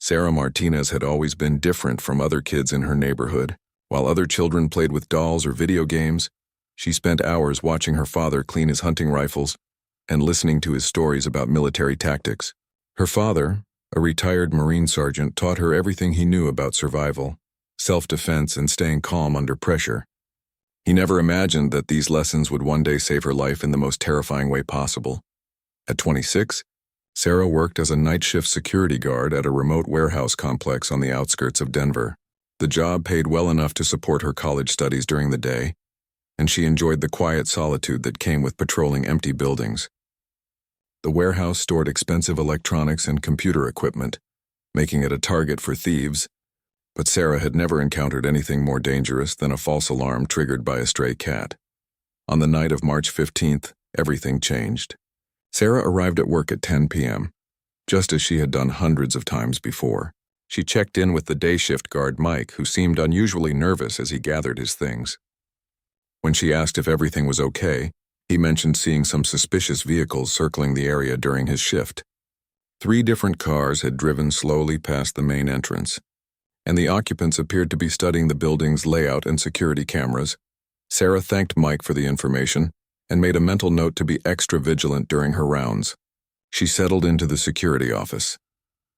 Sarah Martinez had always been different from other kids in her neighborhood. While other children played with dolls or video games, she spent hours watching her father clean his hunting rifles and listening to his stories about military tactics. Her father, a retired Marine sergeant, taught her everything he knew about survival, self-defense, and staying calm under pressure. He never imagined that these lessons would one day save her life in the most terrifying way possible. At 26, Sarah worked as a night shift security guard at a remote warehouse complex on the outskirts of Denver. The job paid well enough to support her college studies during the day, and she enjoyed the quiet solitude that came with patrolling empty buildings. The warehouse stored expensive electronics and computer equipment, making it a target for thieves, but Sarah had never encountered anything more dangerous than a false alarm triggered by a stray cat. On the night of March 15th, everything changed. Sarah arrived at work at 10 p.m., just as she had done hundreds of times before. She checked in with the day shift guard Mike, who seemed unusually nervous as he gathered his things. When she asked if everything was okay, he mentioned seeing some suspicious vehicles circling the area during his shift. 3 different cars had driven slowly past the main entrance, and the occupants appeared to be studying the building's layout and security cameras. Sarah thanked Mike for the information and made a mental note to be extra vigilant during her rounds. She settled into the security office,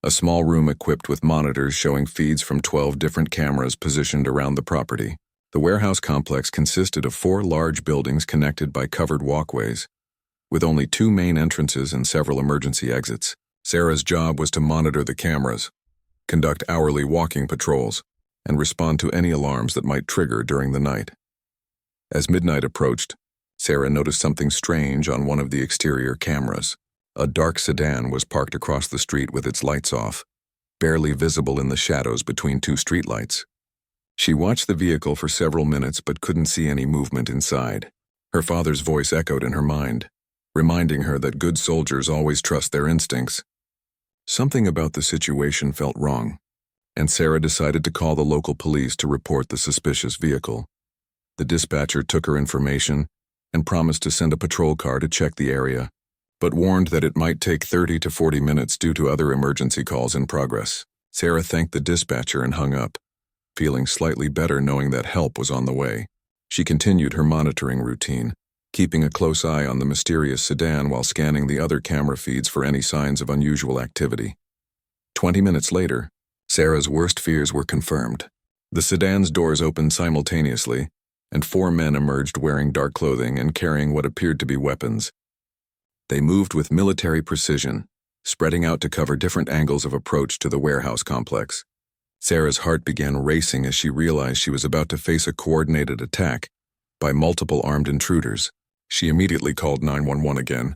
a small room equipped with monitors showing feeds from 12 different cameras positioned around the property. The warehouse complex consisted of 4 large buildings connected by covered walkways, with only 2 main entrances and several emergency exits. Sarah's job was to monitor the cameras, conduct hourly walking patrols, and respond to any alarms that might trigger during the night. As midnight approached, Sarah noticed something strange on one of the exterior cameras. A dark sedan was parked across the street with its lights off, barely visible in the shadows between 2 streetlights. She watched the vehicle for several minutes but couldn't see any movement inside. Her father's voice echoed in her mind, reminding her that good soldiers always trust their instincts. Something about the situation felt wrong, and Sarah decided to call the local police to report the suspicious vehicle. The dispatcher took her information and promised to send a patrol car to check the area, but warned that it might take 30 to 40 minutes due to other emergency calls in progress. Sarah thanked the dispatcher and hung up, feeling slightly better knowing that help was on the way. She continued her monitoring routine, keeping a close eye on the mysterious sedan while scanning the other camera feeds for any signs of unusual activity. 20 minutes later, Sarah's worst fears were confirmed. The sedan's doors opened simultaneously, and 4 men emerged wearing dark clothing and carrying what appeared to be weapons. They moved with military precision, spreading out to cover different angles of approach to the warehouse complex. Sarah's heart began racing as she realized she was about to face a coordinated attack by multiple armed intruders. She immediately called 911 again,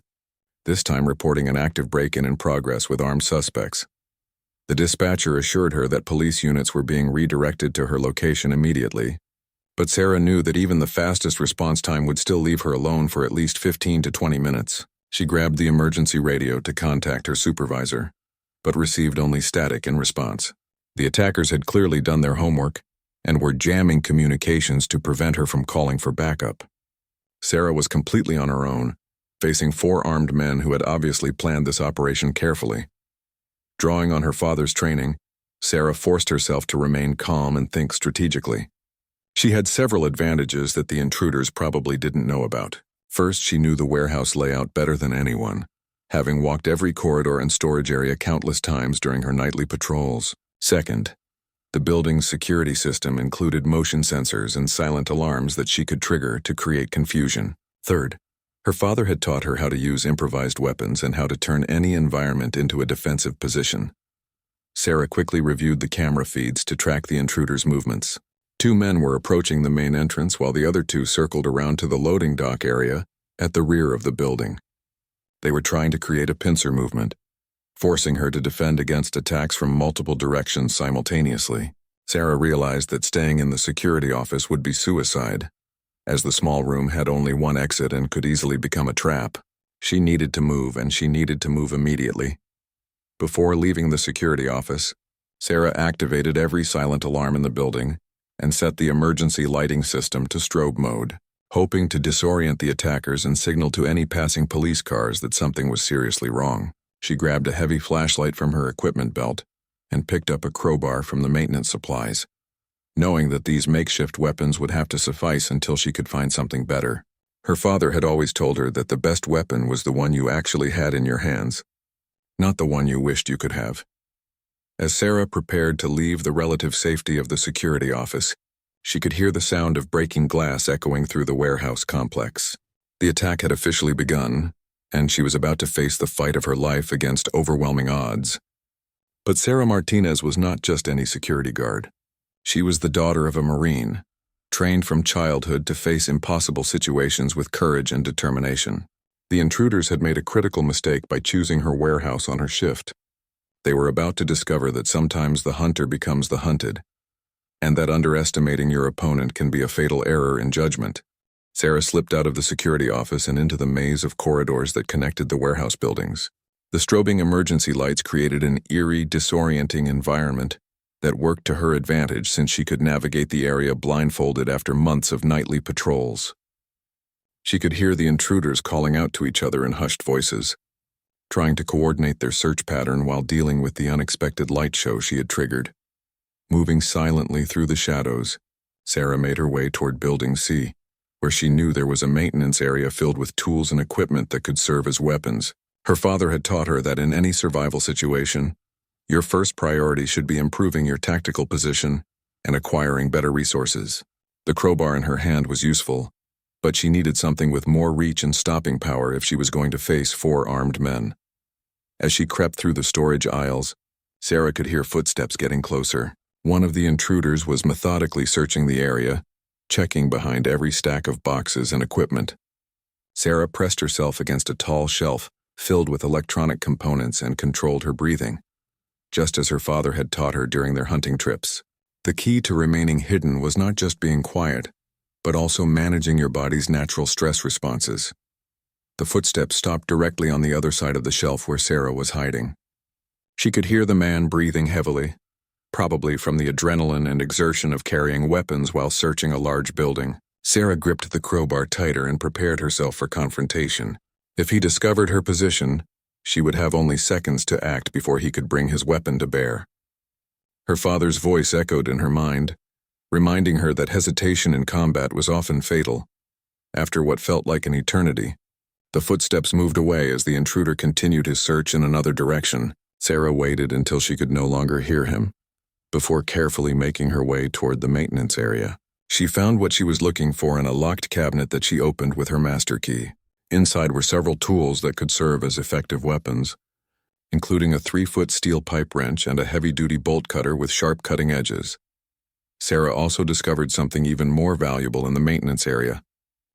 this time reporting an active break-in in progress with armed suspects. The dispatcher assured her that police units were being redirected to her location immediately, but Sarah knew that even the fastest response time would still leave her alone for at least 15 to 20 minutes. She grabbed the emergency radio to contact her supervisor, but received only static in response. The attackers had clearly done their homework and were jamming communications to prevent her from calling for backup. Sarah was completely on her own, facing 4 armed men who had obviously planned this operation carefully. Drawing on her father's training, Sarah forced herself to remain calm and think strategically. She had several advantages that the intruders probably didn't know about. First, she knew the warehouse layout better than anyone, having walked every corridor and storage area countless times during her nightly patrols. Second, the building's security system included motion sensors and silent alarms that she could trigger to create confusion. Third, her father had taught her how to use improvised weapons and how to turn any environment into a defensive position. Sarah quickly reviewed the camera feeds to track the intruders' movements. 2 men were approaching the main entrance while the other 2 circled around to the loading dock area at the rear of the building. They were trying to create a pincer movement, forcing her to defend against attacks from multiple directions simultaneously. Sarah realized that staying in the security office would be suicide, as the small room had only one exit and could easily become a trap. She needed to move, and she needed to move immediately. Before leaving the security office, Sarah activated every silent alarm in the building and set the emergency lighting system to strobe mode, hoping to disorient the attackers and signal to any passing police cars that something was seriously wrong. She grabbed a heavy flashlight from her equipment belt and picked up a crowbar from the maintenance supplies, knowing that these makeshift weapons would have to suffice until she could find something better. Her father had always told her that the best weapon was the one you actually had in your hands, not the one you wished you could have. As Sarah prepared to leave the relative safety of the security office, she could hear the sound of breaking glass echoing through the warehouse complex. The attack had officially begun, and she was about to face the fight of her life against overwhelming odds. But Sarah Martinez was not just any security guard. She was the daughter of a Marine, trained from childhood to face impossible situations with courage and determination. The intruders had made a critical mistake by choosing her warehouse on her shift. They were about to discover that sometimes the hunter becomes the hunted, and that underestimating your opponent can be a fatal error in judgment. Sarah slipped out of the security office and into the maze of corridors that connected the warehouse buildings. The strobing emergency lights created an eerie, disorienting environment that worked to her advantage since she could navigate the area blindfolded after months of nightly patrols. She could hear the intruders calling out to each other in hushed voices, trying to coordinate their search pattern while dealing with the unexpected light show she had triggered. Moving silently through the shadows, Sarah made her way toward Building C, where she knew there was a maintenance area filled with tools and equipment that could serve as weapons. Her father had taught her that in any survival situation, your first priority should be improving your tactical position and acquiring better resources. The crowbar in her hand was useful, but she needed something with more reach and stopping power if she was going to face 4 armed men. As she crept through the storage aisles, Sarah could hear footsteps getting closer. One of the intruders was methodically searching the area, checking behind every stack of boxes and equipment. Sarah pressed herself against a tall shelf filled with electronic components and controlled her breathing, just as her father had taught her during their hunting trips. The key to remaining hidden was not just being quiet, but also managing your body's natural stress responses. The footsteps stopped directly on the other side of the shelf where Sarah was hiding. She could hear the man breathing heavily, probably from the adrenaline and exertion of carrying weapons while searching a large building. Sarah gripped the crowbar tighter and prepared herself for confrontation. If he discovered her position, she would have only seconds to act before he could bring his weapon to bear. Her father's voice echoed in her mind, reminding her that hesitation in combat was often fatal. After what felt like an eternity, the footsteps moved away as the intruder continued his search in another direction. Sarah waited until she could no longer hear him, before carefully making her way toward the maintenance area. She found what she was looking for in a locked cabinet that she opened with her master key. Inside were several tools that could serve as effective weapons, including a 3-foot steel pipe wrench and a heavy-duty bolt cutter with sharp cutting edges. Sarah also discovered something even more valuable in the maintenance area,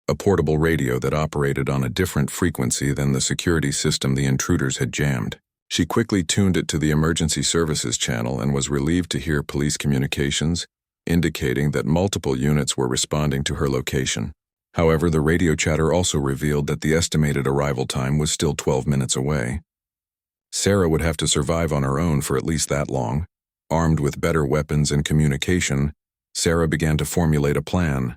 a portable radio that operated on a different frequency than the security system the intruders had jammed. She quickly tuned it to the emergency services channel and was relieved to hear police communications indicating that multiple units were responding to her location. However, the radio chatter also revealed that the estimated arrival time was still 12 minutes away. Sarah would have to survive on her own for at least that long. Armed with better weapons and communication, Sarah began to formulate a plan.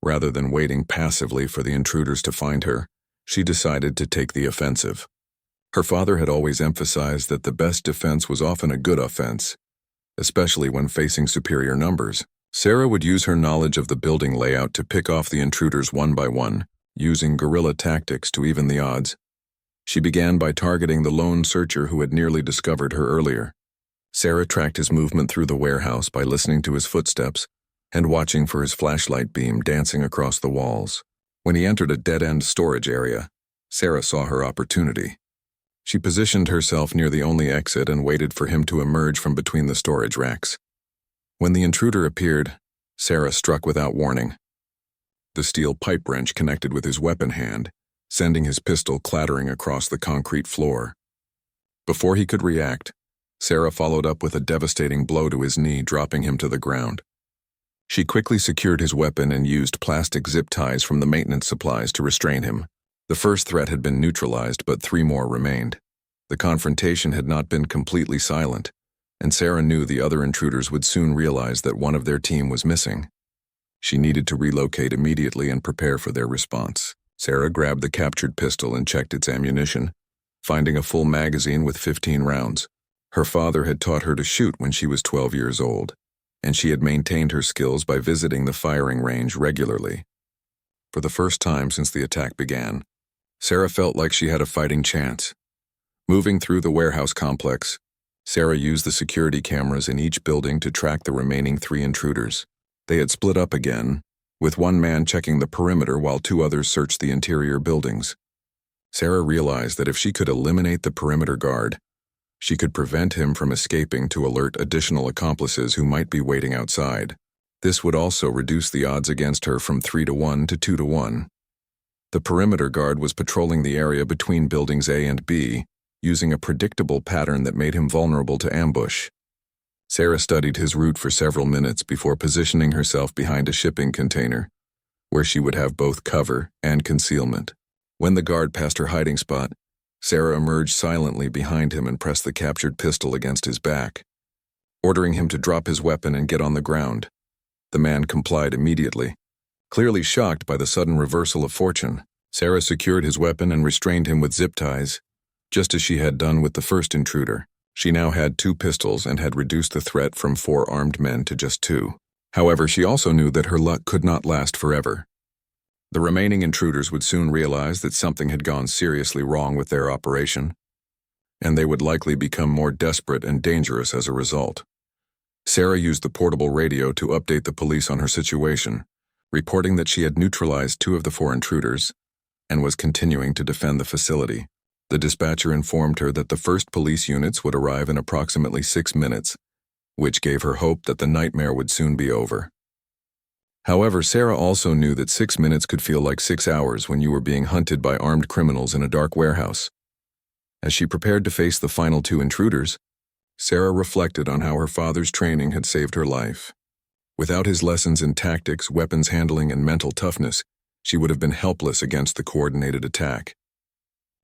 Rather than waiting passively for the intruders to find her, she decided to take the offensive. Her father had always emphasized that the best defense was often a good offense, especially when facing superior numbers. Sarah would use her knowledge of the building layout to pick off the intruders one by one, using guerrilla tactics to even the odds. She began by targeting the lone searcher who had nearly discovered her earlier. Sarah tracked his movement through the warehouse by listening to his footsteps and watching for his flashlight beam dancing across the walls. When he entered a dead-end storage area, Sarah saw her opportunity. She positioned herself near the only exit and waited for him to emerge from between the storage racks. When the intruder appeared, Sarah struck without warning. The steel pipe wrench connected with his weapon hand, sending his pistol clattering across the concrete floor. Before he could react, Sarah followed up with a devastating blow to his knee, dropping him to the ground. She quickly secured his weapon and used plastic zip ties from the maintenance supplies to restrain him. The first threat had been neutralized, but 3 more remained. The confrontation had not been completely silent, and Sarah knew the other intruders would soon realize that one of their team was missing. She needed to relocate immediately and prepare for their response. Sarah grabbed the captured pistol and checked its ammunition, finding a full magazine with 15 rounds. Her father had taught her to shoot when she was 12 years old, and she had maintained her skills by visiting the firing range regularly. For the first time since the attack began, Sarah felt like she had a fighting chance. Moving through the warehouse complex, Sarah used the security cameras in each building to track the remaining 3 intruders. They had split up again, with one man checking the perimeter while 2 others searched the interior buildings. Sarah realized that if she could eliminate the perimeter guard, she could prevent him from escaping to alert additional accomplices who might be waiting outside. This would also reduce the odds against her from 3-1 to 2-1. The perimeter guard was patrolling the area between buildings A and B, using a predictable pattern that made him vulnerable to ambush. Sarah studied his route for several minutes before positioning herself behind a shipping container, where she would have both cover and concealment. When the guard passed her hiding spot, Sarah emerged silently behind him and pressed the captured pistol against his back, ordering him to drop his weapon and get on the ground. The man complied immediately. Clearly shocked by the sudden reversal of fortune, Sarah secured his weapon and restrained him with zip ties, just as she had done with the first intruder. She now had 2 pistols and had reduced the threat from 4 armed men to just 2. However, she also knew that her luck could not last forever. The remaining intruders would soon realize that something had gone seriously wrong with their operation, and they would likely become more desperate and dangerous as a result. Sarah used the portable radio to update the police on her situation, reporting that she had neutralized 2 of the 4 intruders and was continuing to defend the facility. The dispatcher informed her that the first police units would arrive in approximately 6 minutes, which gave her hope that the nightmare would soon be over. However, Sarah also knew that 6 minutes could feel like 6 hours when you were being hunted by armed criminals in a dark warehouse. As she prepared to face the final 2 intruders, Sarah reflected on how her father's training had saved her life. Without his lessons in tactics, weapons handling, and mental toughness, she would have been helpless against the coordinated attack.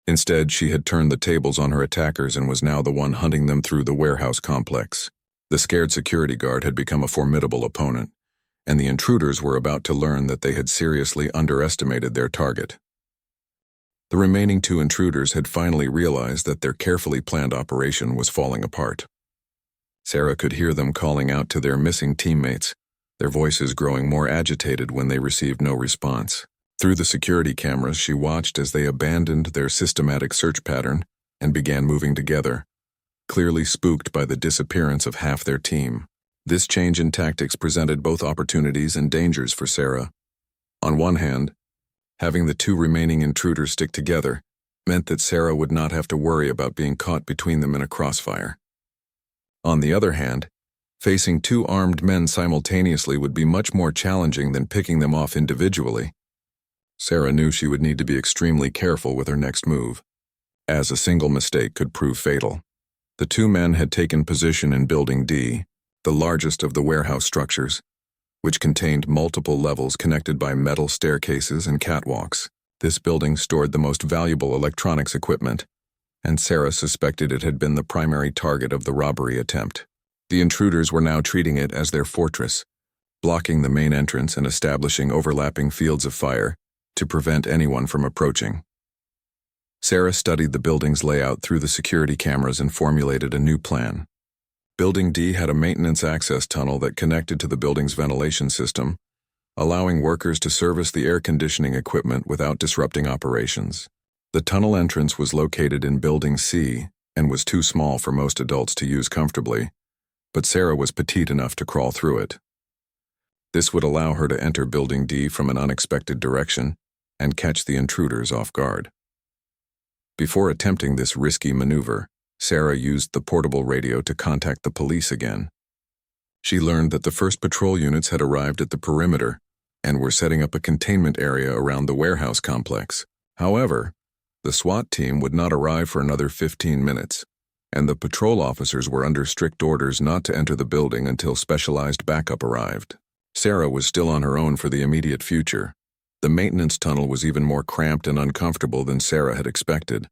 Instead, she had turned the tables on her attackers and was now the one hunting them through the warehouse complex. The scared security guard had become a formidable opponent, and the intruders were about to learn that they had seriously underestimated their target. The remaining 2 intruders had finally realized that their carefully planned operation was falling apart. Sarah could hear them calling out to their missing teammates, their voices growing more agitated when they received no response. Through the security cameras, she watched as they abandoned their systematic search pattern and began moving together, clearly spooked by the disappearance of half their team. This change in tactics presented both opportunities and dangers for Sarah. On one hand, having the 2 remaining intruders stick together meant that Sarah would not have to worry about being caught between them in a crossfire. On the other hand, facing 2 armed men simultaneously would be much more challenging than picking them off individually. Sarah knew she would need to be extremely careful with her next move, as a single mistake could prove fatal. The 2 men had taken position in Building D, the largest of the warehouse structures, which contained multiple levels connected by metal staircases and catwalks. This building stored the most valuable electronics equipment, and Sarah suspected it had been the primary target of the robbery attempt. The intruders were now treating it as their fortress, blocking the main entrance and establishing overlapping fields of fire to prevent anyone from approaching. Sarah studied the building's layout through the security cameras and formulated a new plan. Building D had a maintenance access tunnel that connected to the building's ventilation system, allowing workers to service the air conditioning equipment without disrupting operations. The tunnel entrance was located in Building C and was too small for most adults to use comfortably, but Sarah was petite enough to crawl through it. This would allow her to enter Building D from an unexpected direction and catch the intruders off guard. Before attempting this risky maneuver, Sarah used the portable radio to contact the police again. She learned that the first patrol units had arrived at the perimeter and were setting up a containment area around the warehouse complex. However, the SWAT team would not arrive for another 15 minutes, and the patrol officers were under strict orders not to enter the building until specialized backup arrived. Sarah was still on her own for the immediate future. The maintenance tunnel was even more cramped and uncomfortable than Sarah had expected.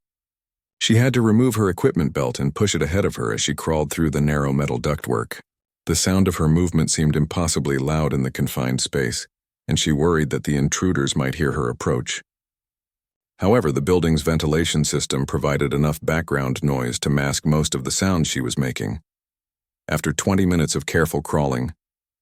She had to remove her equipment belt and push it ahead of her as she crawled through the narrow metal ductwork. The sound of her movement seemed impossibly loud in the confined space, and she worried that the intruders might hear her approach. However, the building's ventilation system provided enough background noise to mask most of the sounds she was making. After 20 minutes of careful crawling,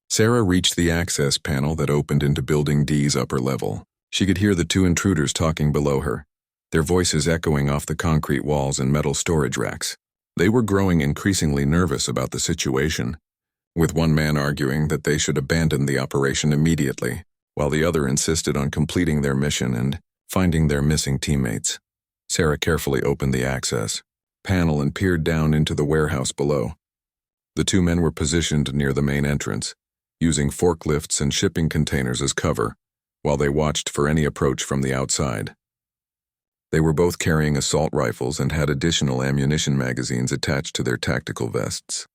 Sarah reached the access panel that opened into Building D's upper level. She could hear the two intruders talking below her, their voices echoing off the concrete walls and metal storage racks. They were growing increasingly nervous about the situation, with one man arguing that they should abandon the operation immediately, while the other insisted on completing their mission and finding their missing teammates. Sarah carefully opened the access panel and peered down into the warehouse below. The two men were positioned near the main entrance, using forklifts and shipping containers as cover, while they watched for any approach from the outside. They were both carrying assault rifles and had additional ammunition magazines attached to their tactical vests.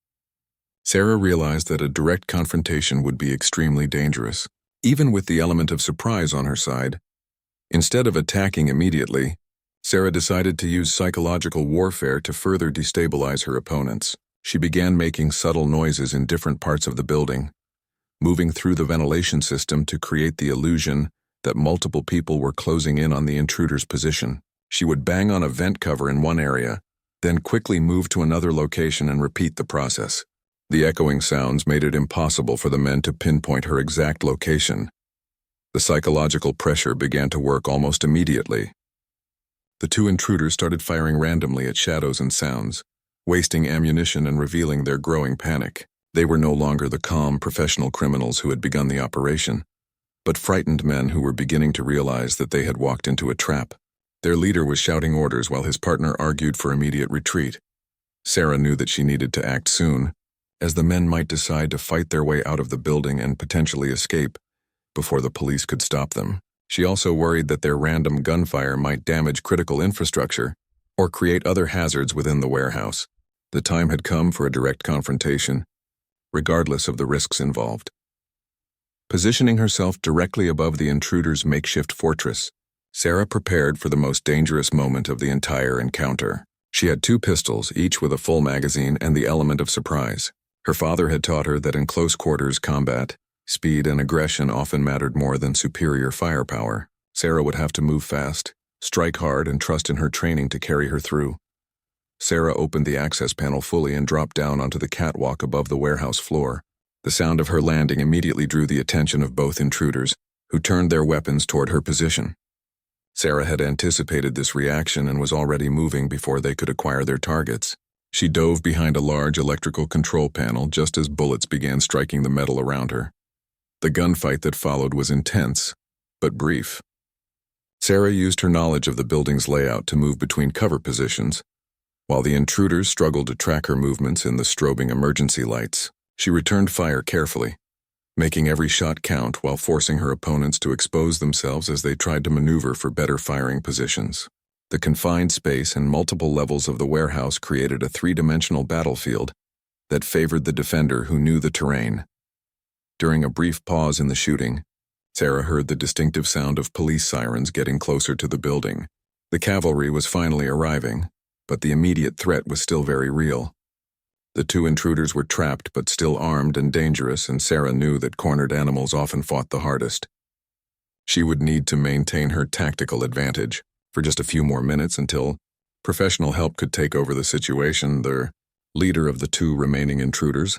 Sarah realized that a direct confrontation would be extremely dangerous, even with the element of surprise on her side. Instead of attacking immediately, Sarah decided to use psychological warfare to further destabilize her opponents. She began making subtle noises in different parts of the building, moving through the ventilation system to create the illusion that multiple people were closing in on the intruder's position. She would bang on a vent cover in one area, then quickly move to another location and repeat the process. The echoing sounds made it impossible for the men to pinpoint her exact location. The psychological pressure began to work almost immediately. The two intruders started firing randomly at shadows and sounds, wasting ammunition and revealing their growing panic. They were no longer the calm, professional criminals who had begun the operation, but frightened men who were beginning to realize that they had walked into a trap. Their leader was shouting orders while his partner argued for immediate retreat. Sarah knew that she needed to act soon, as the men might decide to fight their way out of the building and potentially escape before the police could stop them. She also worried that their random gunfire might damage critical infrastructure or create other hazards within the warehouse. The time had come for a direct confrontation, regardless of the risks involved. Positioning herself directly above the intruder's makeshift fortress, Sarah prepared for the most dangerous moment of the entire encounter. She had two pistols, each with a full magazine and the element of surprise. Her father had taught her that in close quarters combat, speed and aggression often mattered more than superior firepower. Sarah would have to move fast, strike hard, and trust in her training to carry her through. Sarah opened the access panel fully and dropped down onto the catwalk above the warehouse floor. The sound of her landing immediately drew the attention of both intruders, who turned their weapons toward her position. Sarah had anticipated this reaction and was already moving before they could acquire their targets. She dove behind a large electrical control panel just as bullets began striking the metal around her. The gunfight that followed was intense, but brief. Sarah used her knowledge of the building's layout to move between cover positions, while the intruders struggled to track her movements in the strobing emergency lights. She returned fire carefully, making every shot count while forcing her opponents to expose themselves as they tried to maneuver for better firing positions. The confined space and multiple levels of the warehouse created a three-dimensional battlefield that favored the defender who knew the terrain. During a brief pause in the shooting, Sarah heard the distinctive sound of police sirens getting closer to the building. The cavalry was finally arriving, but the immediate threat was still very real. The two intruders were trapped but still armed and dangerous, and Sarah knew that cornered animals often fought the hardest. She would need to maintain her tactical advantage for just a few more minutes until professional help could take over the situation. The leader of the two remaining intruders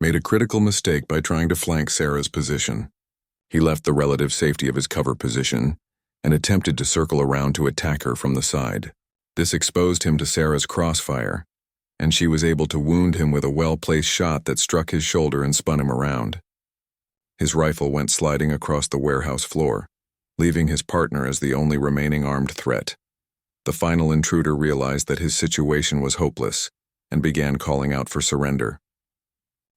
made a critical mistake by trying to flank Sarah's position. He left the relative safety of his cover position and attempted to circle around to attack her from the side. This exposed him to Sarah's crossfire, and she was able to wound him with a well-placed shot that struck his shoulder and spun him around. His rifle went sliding across the warehouse floor, leaving his partner as the only remaining armed threat. The final intruder realized that his situation was hopeless and began calling out for surrender.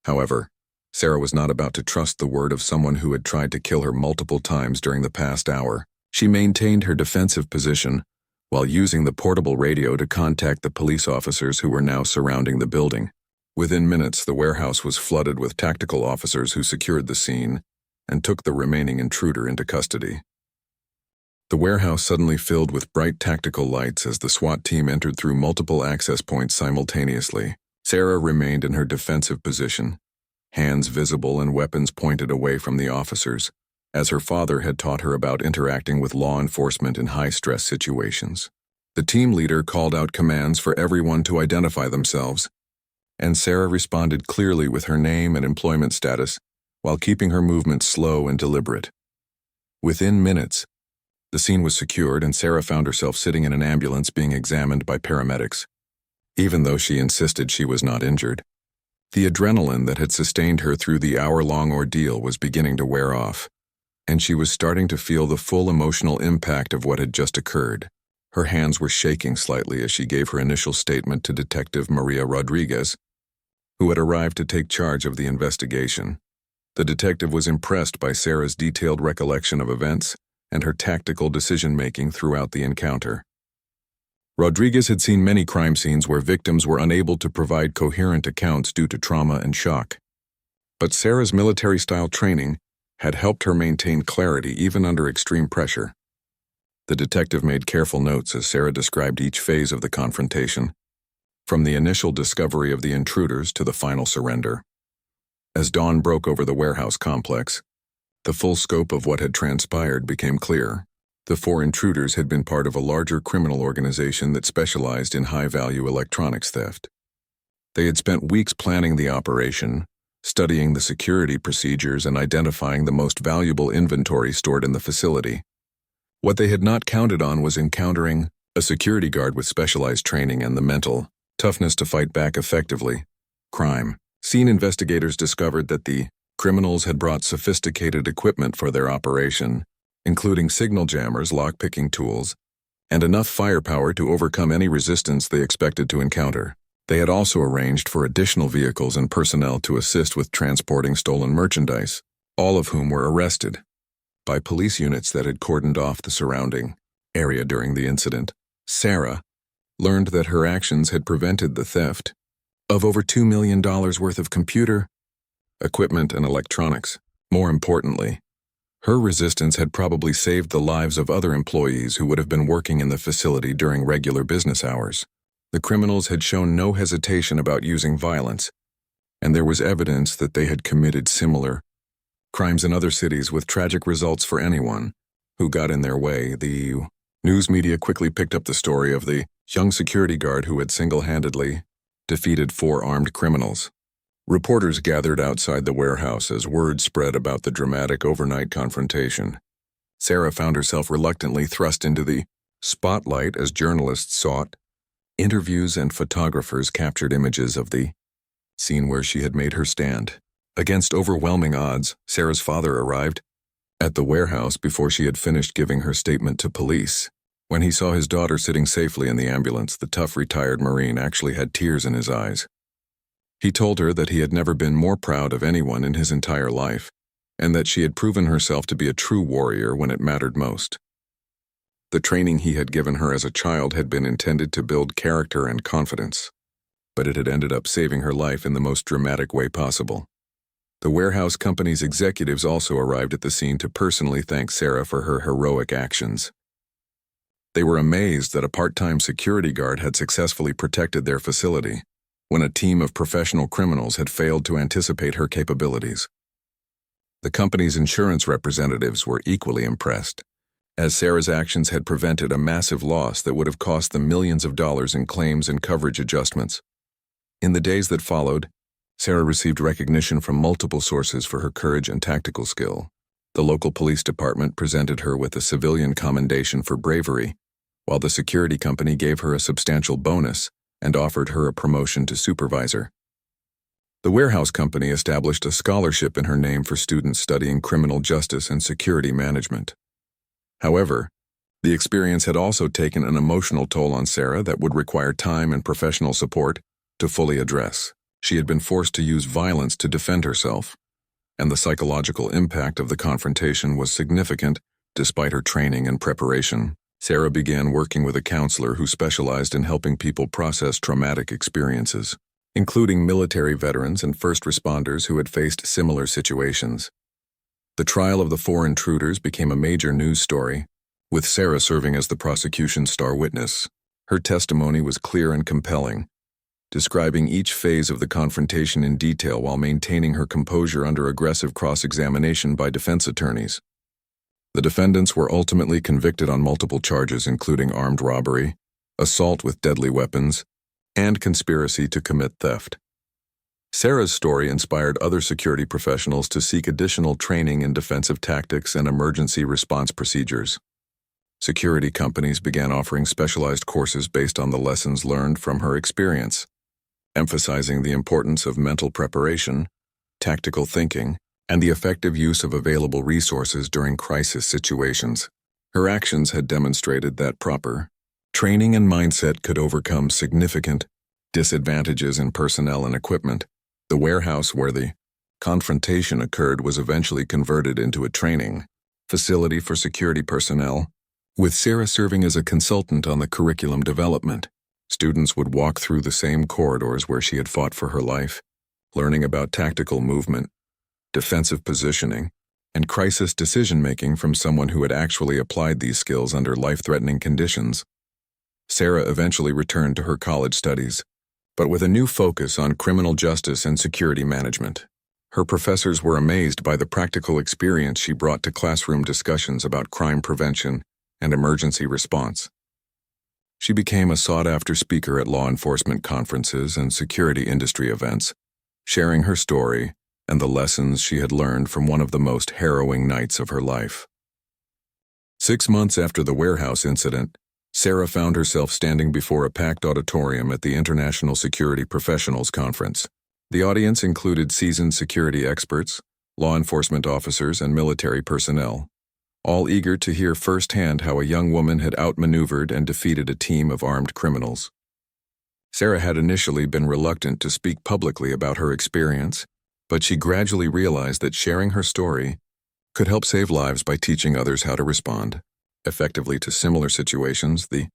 However, Sarah was not about to trust the word of someone who had tried to kill her multiple times during the past hour. She maintained her defensive position while using the portable radio to contact the police officers who were now surrounding the building. Within minutes, the warehouse was flooded with tactical officers who secured the scene and took the remaining intruder into custody. The warehouse suddenly filled with bright tactical lights as the SWAT team entered through multiple access points simultaneously. Sarah remained in her defensive position, hands visible and weapons pointed away from the officers. as her father had taught her about interacting with law enforcement in high-stress situations. The team leader called out commands for everyone to identify themselves, and Sarah responded clearly with her name and employment status, while keeping her movements slow and deliberate. Within minutes, the scene was secured and Sarah found herself sitting in an ambulance being examined by paramedics, even though she insisted she was not injured. The adrenaline that had sustained her through the hour-long ordeal was beginning to wear off, and she was starting to feel the full emotional impact of what had just occurred. Her hands were shaking slightly as she gave her initial statement to Detective Maria Rodriguez, who had arrived to take charge of the investigation. The detective was impressed by Sarah's detailed recollection of events and her tactical decision-making throughout the encounter. Rodriguez had seen many crime scenes where victims were unable to provide coherent accounts due to trauma and shock. But Sarah's military-style training had helped her maintain clarity even under extreme pressure. The detective made careful notes as Sarah described each phase of the confrontation, from the initial discovery of the intruders to the final surrender. As dawn broke over the warehouse complex, the full scope of what had transpired became clear. The 4 intruders had been part of a larger criminal organization that specialized in high-value electronics theft. They had spent weeks planning the operation, studying the security procedures and identifying the most valuable inventory stored in the facility. What they had not counted on was encountering a security guard with specialized training and the mental toughness to fight back effectively. Crime. Scene investigators discovered that the criminals had brought sophisticated equipment for their operation, including signal jammers, lock-picking tools, and enough firepower to overcome any resistance they expected to encounter. They had also arranged for additional vehicles and personnel to assist with transporting stolen merchandise, all of whom were arrested by police units that had cordoned off the surrounding area during the incident. Sarah learned that her actions had prevented the theft of over $2 million worth of computer equipment and electronics. More importantly, her resistance had probably saved the lives of other employees who would have been working in the facility during regular business hours. The criminals had shown no hesitation about using violence, and there was evidence that they had committed similar crimes in other cities with tragic results for anyone who got in their way. The news media quickly picked up the story of the young security guard who had single-handedly defeated 4 armed criminals. Reporters gathered outside the warehouse as word spread about the dramatic overnight confrontation. Sarah found herself reluctantly thrust into the spotlight as journalists sought interviews and photographers captured images of the scene where she had made her stand. Against overwhelming odds, Sarah's father arrived at the warehouse before she had finished giving her statement to police. When he saw his daughter sitting safely in the ambulance, the tough retired Marine actually had tears in his eyes. He told her that he had never been more proud of anyone in his entire life, and that she had proven herself to be a true warrior when it mattered most. The training he had given her as a child had been intended to build character and confidence, but it had ended up saving her life in the most dramatic way possible. The warehouse company's executives also arrived at the scene to personally thank Sarah for her heroic actions. They were amazed that a part-time security guard had successfully protected their facility, when a team of professional criminals had failed to anticipate her capabilities. The company's insurance representatives were equally impressed, as Sarah's actions had prevented a massive loss that would have cost them millions of dollars in claims and coverage adjustments. In the days that followed, Sarah received recognition from multiple sources for her courage and tactical skill. The local police department presented her with a civilian commendation for bravery, while the security company gave her a substantial bonus and offered her a promotion to supervisor. The warehouse company established a scholarship in her name for students studying criminal justice and security management. However, the experience had also taken an emotional toll on Sarah that would require time and professional support to fully address. She had been forced to use violence to defend herself, and the psychological impact of the confrontation was significant despite her training and preparation. Sarah began working with a counselor who specialized in helping people process traumatic experiences, including military veterans and first responders who had faced similar situations. The trial of the 4 intruders became a major news story, with Sarah serving as the prosecution's star witness. Her testimony was clear and compelling, describing each phase of the confrontation in detail while maintaining her composure under aggressive cross-examination by defense attorneys. The defendants were ultimately convicted on multiple charges including armed robbery, assault with deadly weapons, and conspiracy to commit theft. Sarah's story inspired other security professionals to seek additional training in defensive tactics and emergency response procedures. Security companies began offering specialized courses based on the lessons learned from her experience, emphasizing the importance of mental preparation, tactical thinking, and the effective use of available resources during crisis situations. Her actions had demonstrated that proper training and mindset could overcome significant disadvantages in personnel and equipment. The warehouse where the confrontation occurred was eventually converted into a training facility for security personnel, with Sarah serving as a consultant on the curriculum development. Students would walk through the same corridors where she had fought for her life, learning about tactical movement, defensive positioning, and crisis decision-making from someone who had actually applied these skills under life-threatening conditions. Sarah eventually returned to her college studies, but with a new focus on criminal justice and security management. Her professors were amazed by the practical experience she brought to classroom discussions about crime prevention and emergency response. She became a sought-after speaker at law enforcement conferences and security industry events, sharing her story and the lessons she had learned from one of the most harrowing nights of her life. 6 months after the warehouse incident, Sarah found herself standing before a packed auditorium at the International Security Professionals Conference. The audience included seasoned security experts, law enforcement officers, and military personnel, all eager to hear firsthand how a young woman had outmaneuvered and defeated a team of armed criminals. Sarah had initially been reluctant to speak publicly about her experience, but she gradually realized that sharing her story could help save lives by teaching others how to respond effectively to similar situations. The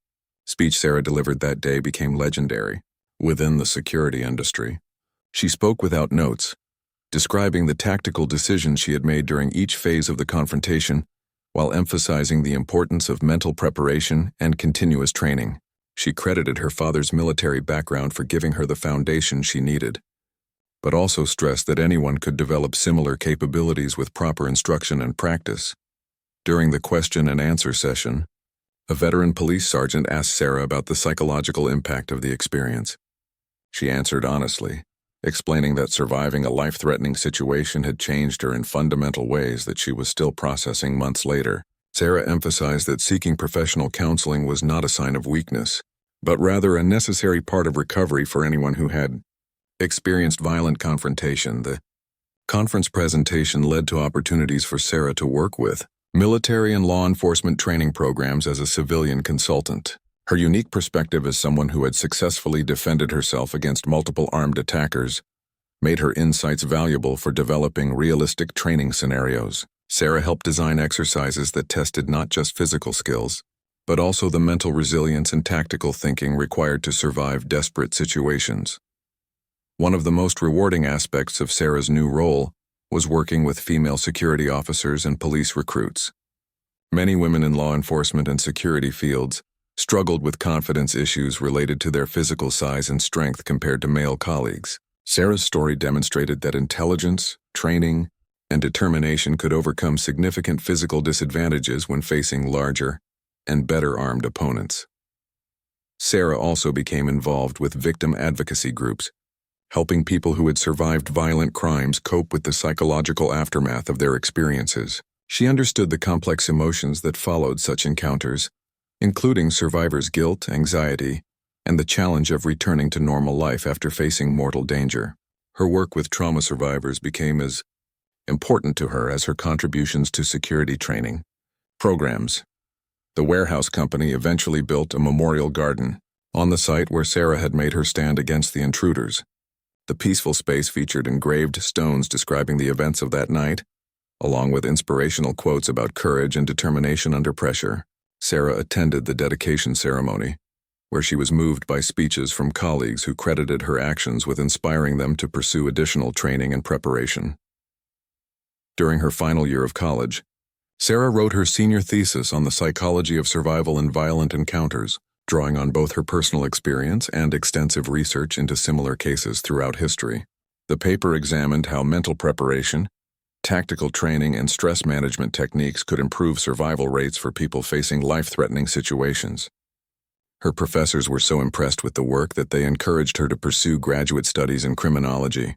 speech Sarah delivered that day became legendary within the security industry. She spoke without notes, describing the tactical decisions she had made during each phase of the confrontation, while emphasizing the importance of mental preparation and continuous training. She credited her father's military background for giving her the foundation she needed, but also stressed that anyone could develop similar capabilities with proper instruction and practice. During the question and answer session, a veteran police sergeant asked Sarah about the psychological impact of the experience. She answered honestly, explaining that surviving a life-threatening situation had changed her in fundamental ways that she was still processing months later. Sarah emphasized that seeking professional counseling was not a sign of weakness, but rather a necessary part of recovery for anyone who had experienced violent confrontation. The conference presentation led to opportunities for Sarah to work with military and law enforcement training programs as a civilian consultant. Her unique perspective as someone who had successfully defended herself against multiple armed attackers made her insights valuable for developing realistic training scenarios. Sarah helped design exercises that tested not just physical skills, but also the mental resilience and tactical thinking required to survive desperate situations. One of the most rewarding aspects of Sarah's new role was working with female security officers and police recruits. Many women in law enforcement and security fields struggled with confidence issues related to their physical size and strength compared to male colleagues. Sarah's story demonstrated that intelligence, training, and determination could overcome significant physical disadvantages when facing larger and better armed opponents. Sarah also became involved with victim advocacy groups, helping people who had survived violent crimes cope with the psychological aftermath of their experiences. She understood the complex emotions that followed such encounters, including survivors' guilt, anxiety, and the challenge of returning to normal life after facing mortal danger. Her work with trauma survivors became as important to her as her contributions to security training programs. The warehouse company eventually built a memorial garden on the site where Sarah had made her stand against the intruders. The peaceful space featured engraved stones describing the events of that night, along with inspirational quotes about courage and determination under pressure. Sarah attended the dedication ceremony, where she was moved by speeches from colleagues who credited her actions with inspiring them to pursue additional training and preparation. During her final year of college, Sarah wrote her senior thesis on the psychology of survival in violent encounters, drawing on both her personal experience and extensive research into similar cases throughout history. The paper examined how mental preparation, tactical training and stress management techniques could improve survival rates for people facing life-threatening situations. Her professors were so impressed with the work that they encouraged her to pursue graduate studies in criminology.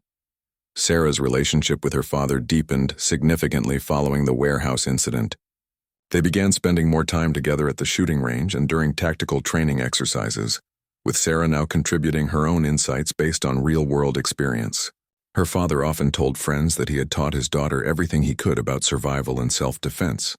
Sarah's relationship with her father deepened significantly following the warehouse incident. They began spending more time together at the shooting range and during tactical training exercises, with Sarah now contributing her own insights based on real-world experience. Her father often told friends that he had taught his daughter everything he could about survival and self-defense,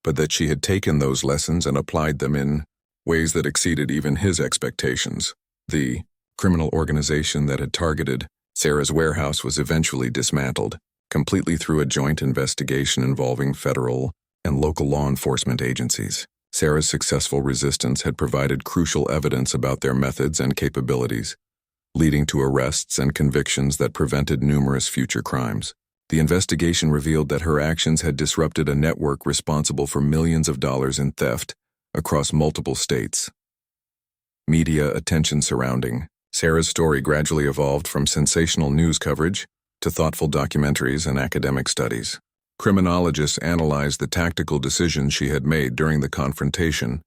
but that she had taken those lessons and applied them in ways that exceeded even his expectations. The criminal organization that had targeted Sarah's warehouse was eventually dismantled, completely through a joint investigation involving federal and local law enforcement agencies. Sarah's successful resistance had provided crucial evidence about their methods and capabilities, leading to arrests and convictions that prevented numerous future crimes. The investigation revealed that her actions had disrupted a network responsible for millions of dollars in theft across multiple states. Media attention surrounding Sarah's story gradually evolved from sensational news coverage to thoughtful documentaries and academic studies. Criminologists analyzed the tactical decisions she had made during the confrontation,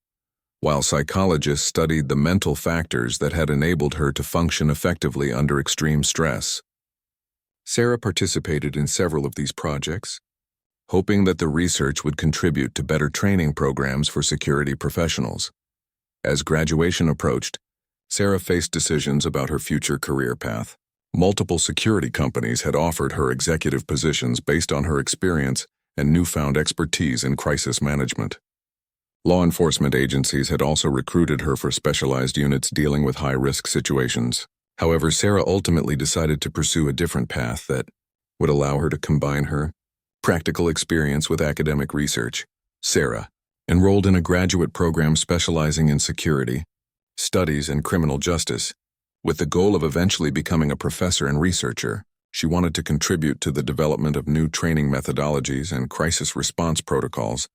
while psychologists studied the mental factors that had enabled her to function effectively under extreme stress. Sarah participated in several of these projects, hoping that the research would contribute to better training programs for security professionals. As graduation approached, Sarah faced decisions about her future career path. Multiple security companies had offered her executive positions based on her experience and newfound expertise in crisis management. Law enforcement agencies had also recruited her for specialized units dealing with high-risk situations. However, Sarah ultimately decided to pursue a different path that would allow her to combine her practical experience with academic research. Sarah enrolled in a graduate program specializing in security, studies, and criminal justice. With the goal of eventually becoming a professor and researcher, she wanted to contribute to the development of new training methodologies and crisis response protocols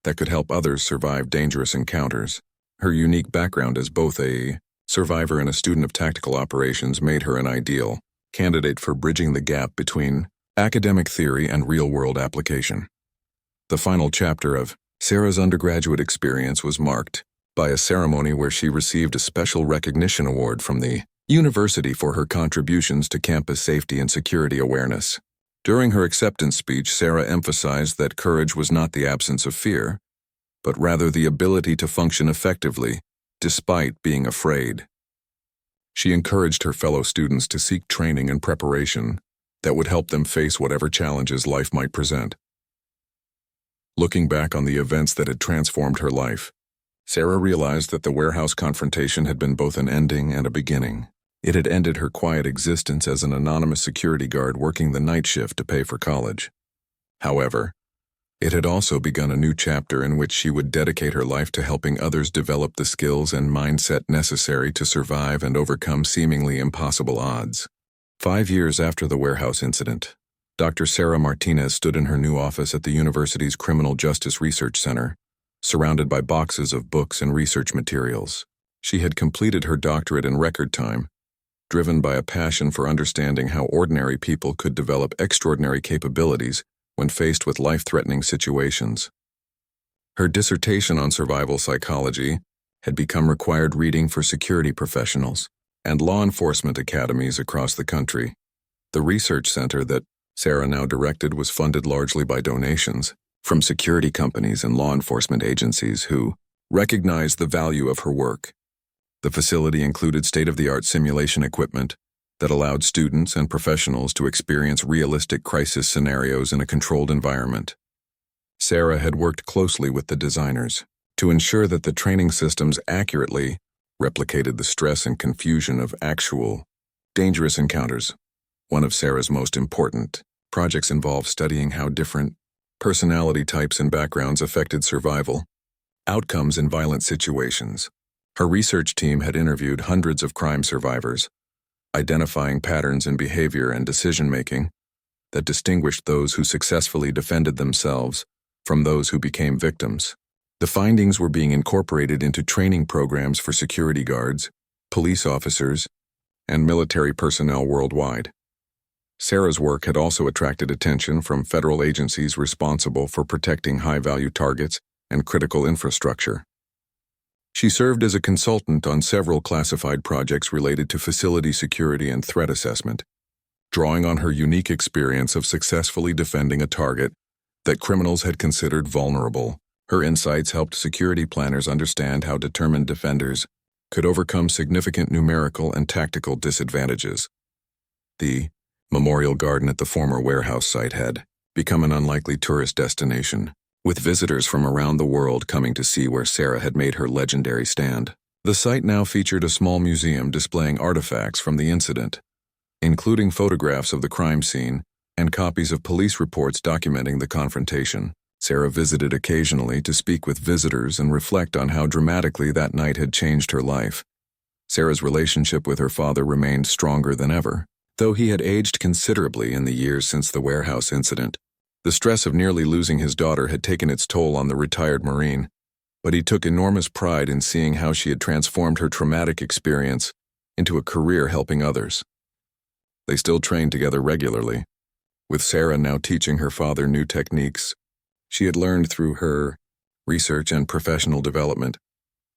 that could help others survive dangerous encounters. Her unique background as both a survivor and a student of tactical operations made her an ideal candidate for bridging the gap between academic theory and real-world application. The final chapter of Sarah's undergraduate experience was marked by a ceremony where she received a special recognition award from the university for her contributions to campus safety and security awareness. During her acceptance speech, Sarah emphasized that courage was not the absence of fear, but rather the ability to function effectively despite being afraid. She encouraged her fellow students to seek training and preparation that would help them face whatever challenges life might present. Looking back on the events that had transformed her life, Sarah realized that the warehouse confrontation had been both an ending and a beginning. It had ended her quiet existence as an anonymous security guard working the night shift to pay for college. However, it had also begun a new chapter in which she would dedicate her life to helping others develop the skills and mindset necessary to survive and overcome seemingly impossible odds. 5 years after the warehouse incident, Dr. Sarah Martinez stood in her new office at the university's Criminal Justice Research Center, surrounded by boxes of books and research materials. She had completed her doctorate in record time, driven by a passion for understanding how ordinary people could develop extraordinary capabilities when faced with life-threatening situations. Her dissertation on survival psychology had become required reading for security professionals and law enforcement academies across the country. The research center that Sarah now directed was funded largely by donations from security companies and law enforcement agencies who recognized the value of her work. The facility included state-of-the-art simulation equipment that allowed students and professionals to experience realistic crisis scenarios in a controlled environment. Sarah had worked closely with the designers to ensure that the training systems accurately replicated the stress and confusion of actual, dangerous encounters. One of Sarah's most important projects involved studying how different personality types and backgrounds affected survival outcomes in violent situations. Her research team had interviewed hundreds of crime survivors, identifying patterns in behavior and decision-making that distinguished those who successfully defended themselves from those who became victims. The findings were being incorporated into training programs for security guards, police officers, and military personnel worldwide. Sarah's work had also attracted attention from federal agencies responsible for protecting high-value targets and critical infrastructure. She served as a consultant on several classified projects related to facility security and threat assessment, drawing on her unique experience of successfully defending a target that criminals had considered vulnerable. Her insights helped security planners understand how determined defenders could overcome significant numerical and tactical disadvantages. The Memorial Garden at the former warehouse site had become an unlikely tourist destination, with visitors from around the world coming to see where Sarah had made her legendary stand. The site now featured a small museum displaying artifacts from the incident, including photographs of the crime scene and copies of police reports documenting the confrontation. Sarah visited occasionally to speak with visitors and reflect on how dramatically that night had changed her life. Sarah's relationship with her father remained stronger than ever, though he had aged considerably in the years since the warehouse incident. The stress of nearly losing his daughter had taken its toll on the retired Marine, but he took enormous pride in seeing how she had transformed her traumatic experience into a career helping others. They still trained together regularly, with Sarah now teaching her father new techniques she had learned through her research and professional development.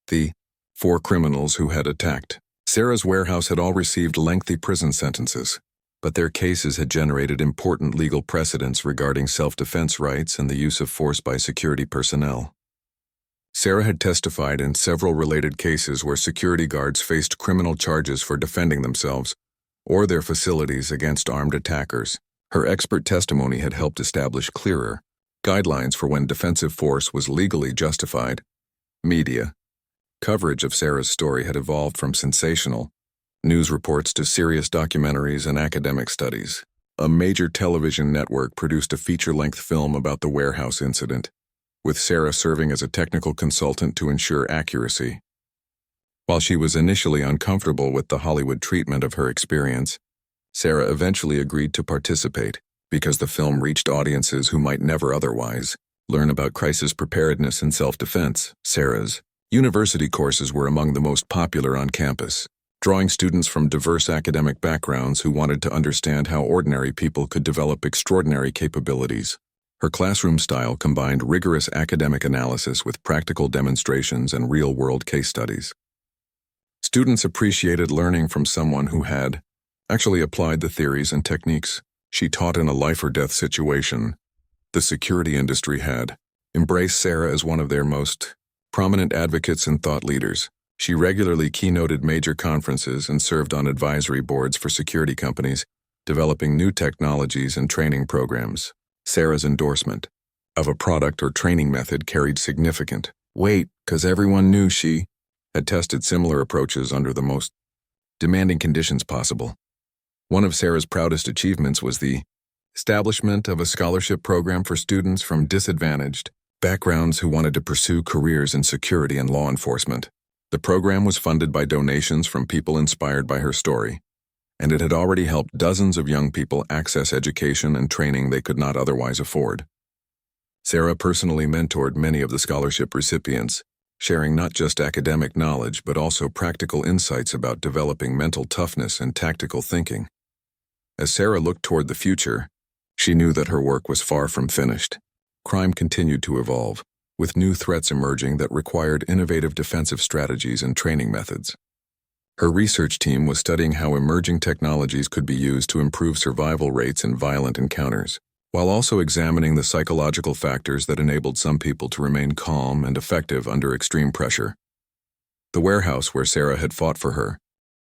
The 4 criminals who had attacked Sarah's warehouse had all received lengthy prison sentences, but their cases had generated important legal precedents regarding self-defense rights and the use of force by security personnel. Sarah had testified in several related cases where security guards faced criminal charges for defending themselves or their facilities against armed attackers. Her expert testimony had helped establish clearer guidelines for when defensive force was legally justified. Media coverage of Sarah's story had evolved from sensational news reports to serious documentaries and academic studies. A major television network produced a feature-length film about the warehouse incident, with Sarah serving as a technical consultant to ensure accuracy. While she was initially uncomfortable with the Hollywood treatment of her experience, Sarah eventually agreed to participate because the film reached audiences who might never otherwise learn about crisis preparedness and self-defense. Sarah's university courses were among the most popular on campus, drawing students from diverse academic backgrounds who wanted to understand how ordinary people could develop extraordinary capabilities. Her classroom style combined rigorous academic analysis with practical demonstrations and real-world case studies. Students appreciated learning from someone who had actually applied the theories and techniques she taught in a life-or-death situation. The security industry had embraced Sarah as one of their most prominent advocates and thought leaders. She regularly keynoted major conferences and served on advisory boards for security companies, developing new technologies and training programs. Sarah's endorsement of a product or training method carried significant weight because everyone knew she had tested similar approaches under the most demanding conditions possible. One of Sarah's proudest achievements was the establishment of a scholarship program for students from disadvantaged backgrounds who wanted to pursue careers in security and law enforcement. The program was funded by donations from people inspired by her story, and it had already helped dozens of young people access education and training they could not otherwise afford. Sarah personally mentored many of the scholarship recipients, sharing not just academic knowledge but also practical insights about developing mental toughness and tactical thinking. As Sarah looked toward the future, she knew that her work was far from finished. Crime continued to evolve, with new threats emerging that required innovative defensive strategies and training methods. Her research team was studying how emerging technologies could be used to improve survival rates in violent encounters, while also examining the psychological factors that enabled some people to remain calm and effective under extreme pressure. The warehouse where Sarah had fought for her